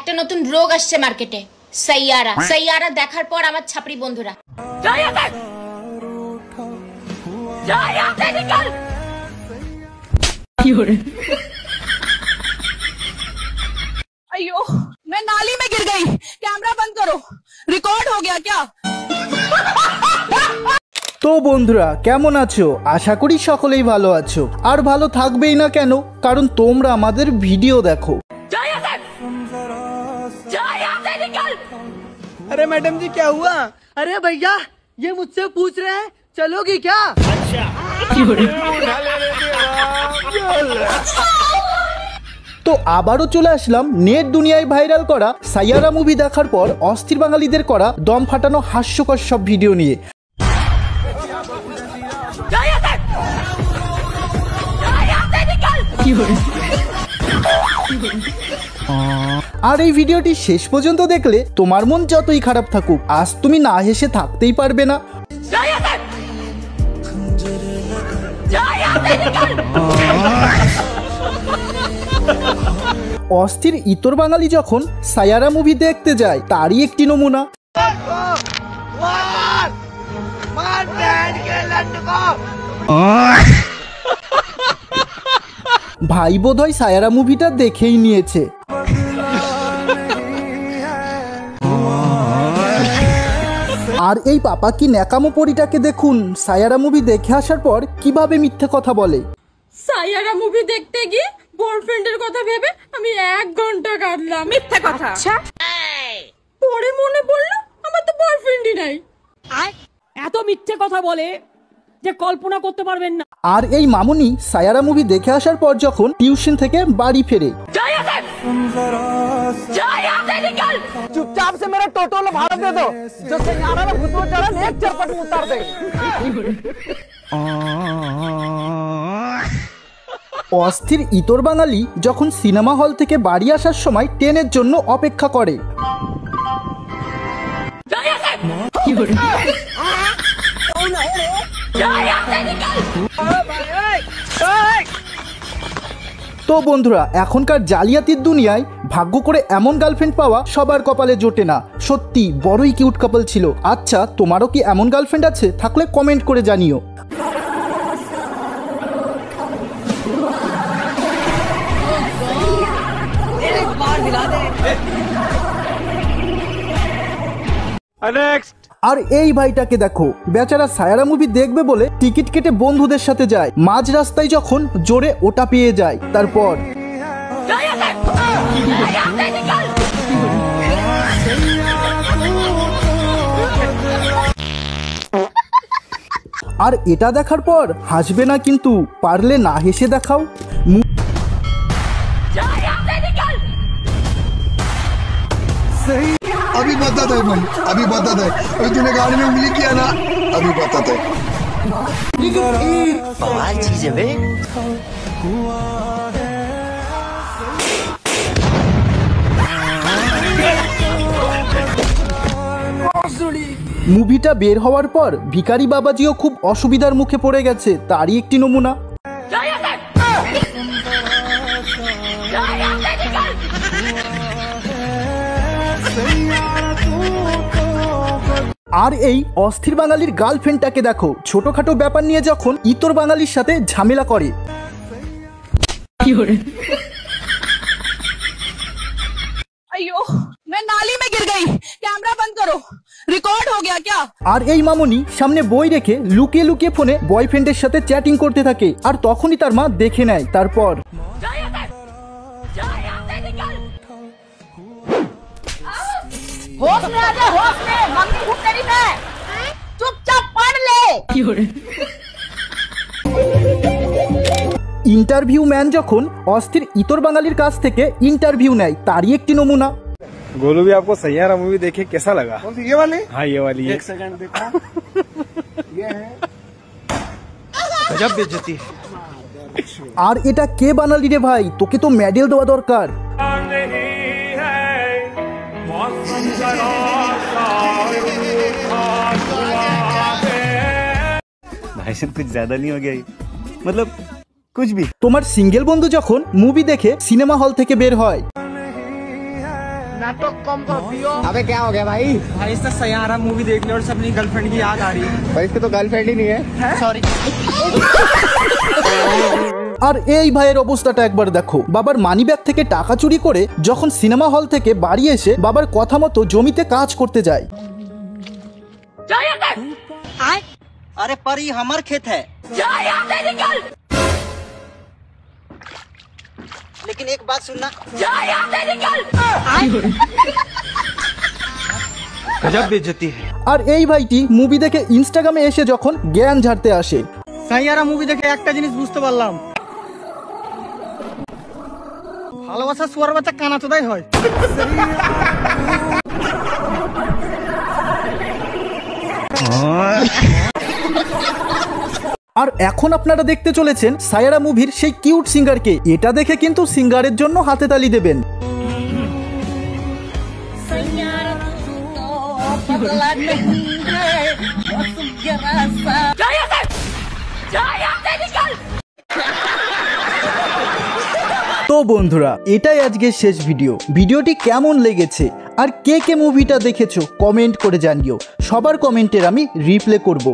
একটা নতুন রোগ আসছে মার্কেটে, সাইয়ারা। সাইয়ারা দেখার পর আমার ছাপড়ি বন্ধুরা अयो मैं नाली में गिर गई, कैमरा बंद करो, रिकॉर्ड हो गया क्या? তো বন্ধুরা কেমন আছো? আশা করি সকলেই ভালো আছো, আর ভালো থাকবেই না কেন, কারণ তোমরা আমাদের ভিডিও দেখো। अरे मैडम जी क्या हुआ? अरे भैया ये मुझसे पूछ रहे हैं चलोगी क्या? अच्छा। তো আবারও চলে আসলাম নেট দুনিয়ায় ভাইরাল করা সাইয়ারা মুভি দেখার পর অস্থির বাঙালিদের করা দম ফাটানো হাস্যকর সব ভিডিও নিয়ে। আর এই ভিডিওটি শেষ পর্যন্ত দেখলে তোমার মন যতই খারাপ থাকুক, আজ তুমি না হেসে থাকতেই পারবে না। অস্থির ইতর বাঙালি যখন সাইয়ারা মুভি দেখতে যায় তারই একটি নমুনা। ভাই বোধহয় সাইয়ারা মুভিটা দেখেই নিয়েছে। আর এই পাপা কি ন্যাকামো পরিটাকে দেখুন, সাইয়ারা মুভি দেখে আসার পর কিভাবে মিথ্যে কথা বলে। সাইয়ারা মুভি দেখতে গিয়ে বয়ফ্রেন্ডের কথা ভেবে আমি 1 ঘন্টা কাটলাম। মিথ্যে কথা। আচ্ছা পরে মনে পড়লো আমার তো বয়ফ্রেন্ডই নাই। এত মিথ্যে কথা বলে যে কল্পনা করতে পারবেন না। আর এই মামুনি সাইয়ারা মুভি দেখে আসার পর যখন টিউশন থেকে বাড়ি ফেরে, चुपचाप से मेरा टोटो भाड़ा दे दो, जो सैयारा में भूत चढ़ा एक चरपट में उतार दे। অস্থির ইতর বাঙালি যখন সিনেমা হল থেকে বাড়ি আসার সময় ট্রেনের জন্য অপেক্ষা করে। তো বন্ধুরা এখনকার জালিয়াতির দুনিয়ায় ভাগ্য করে এমন গার্লফ্রেন্ড পাওয়া সবার কপালে জোটে না। সত্যি বড়ই কিউট কাপল ছিল। আচ্ছা তোমারও কি এমন গার্লফ্রেন্ড আছে? থাকলে কমেন্ট করে জানিও। আর এই ভাইটাকে দেখো, বেচারা সাইয়ারা মুভি দেখবে বলে টিকিট কেটে বন্ধুদের সাথে যায়, মাঝ রাস্তায় যখন জোরে ওটা পেয়ে যায়, তারপর আর এটা দেখার পর হাসবে না, কিন্তু পারলে না হেসে দেখাও। अभी बताता है भाई, अभी बताता है। अभी तूने गाड़ी में उंगली किया ना, अभी बताता है। बवाल चीज है बे। মুভিটা বের হওয়ার পর ভিখারি বাবাজিও খুব অসুবিধার মুখে পড়ে গেছে, তারই একটি নমুনা। আর এই অস্থির বাঙালির গার্লফ্রেন্ডটাকে দেখো, ছোটখাটো ব্যাপার নিয়ে যখন ইতর বাঙালির সাথে ঝামেলা করে। अयो मैं नाली में गिर गई, कैमरा बंद करो, रिकॉर्ड हो गया क्या? আর এই মামনি সামনে বই রেখে লুকিয়ে লুকিয়ে ফোনে বয়ফ্রেন্ডের সাথে চ্যাটিং করতে থাকে, আর তখনই তার মা দেখে নেয়। তারপর होश में आ जा, होश में, मम्मी भूख तेरी है, चुपचाप पढ़ ले। ইন্টারভিউ ম্যান যখন অস্থির ইতর বাঙালির কাছ থেকে ইন্টারভিউ নেয়, তারই একটি নমুনা। गोलू भी आपको सैयारा मूवी देखे कैसा लगा? ये वाली? हाँ ये वाली। एक सेकंड देखो। ये है गजब बेइज्जती। আর এটা কে বানালি রে ভাই? তোকে তো মেডেল দেওয়া দরকার। भाई साहब कुछ ज्यादा नहीं हो गया? मतलब कुछ भी। তোমার সিঙ্গেল বন্ধু যখন মুভি দেখে সিনেমা হল থেকে বের হয়, नाटक कम कर दियो। अबे क्या हो गया भाई? भाई इससे सैयारा मूवी देखने और अपनी गर्लफ्रेंड की याद आ रही है। भाई इसकी तो गर्लफ्रेंड ही नहीं है। सॉरी। আর এই ভাইয়ের অবস্থাটা একবার দেখো। বাবার মানিব্যাগ থেকে টাকা চুরি করে যখন সিনেমা হল থেকে বাড়ি এসে বাবার কথা মতো জমিতে কাজ করতে যায়। अरे पर ये हमार खेत है। लेकिन एक बात सुनना। गजब बेइज्जती है। আর এই ভাইটি মুভি দেখে ইনস্টাগ্রামে এসে যখন জ্ঞান ঝাড়তে আসে। সাইয়ারা মুভি দেখে একটা জিনিস বুঝতে পারলাম, ভালোবাসা শুয়ার বাচ্চা কানাচোদাই হয়। আর এখন আপনারা দেখতে চলেছেন সায়ারা মুভির সেই কিউট সিঙ্গারকে। এটা দেখে কিন্তু সিঙ্গারের জন্য হাতে তালি দেবেন। তো বন্ধুরা, এটাই আজকের শেষ ভিডিও। ভিডিওটি কেমন লেগেছে আর কে কে মুভিটা দেখেছো কমেন্ট করে জানিও। সবার কমেন্টের আমি রিপ্লাই করব।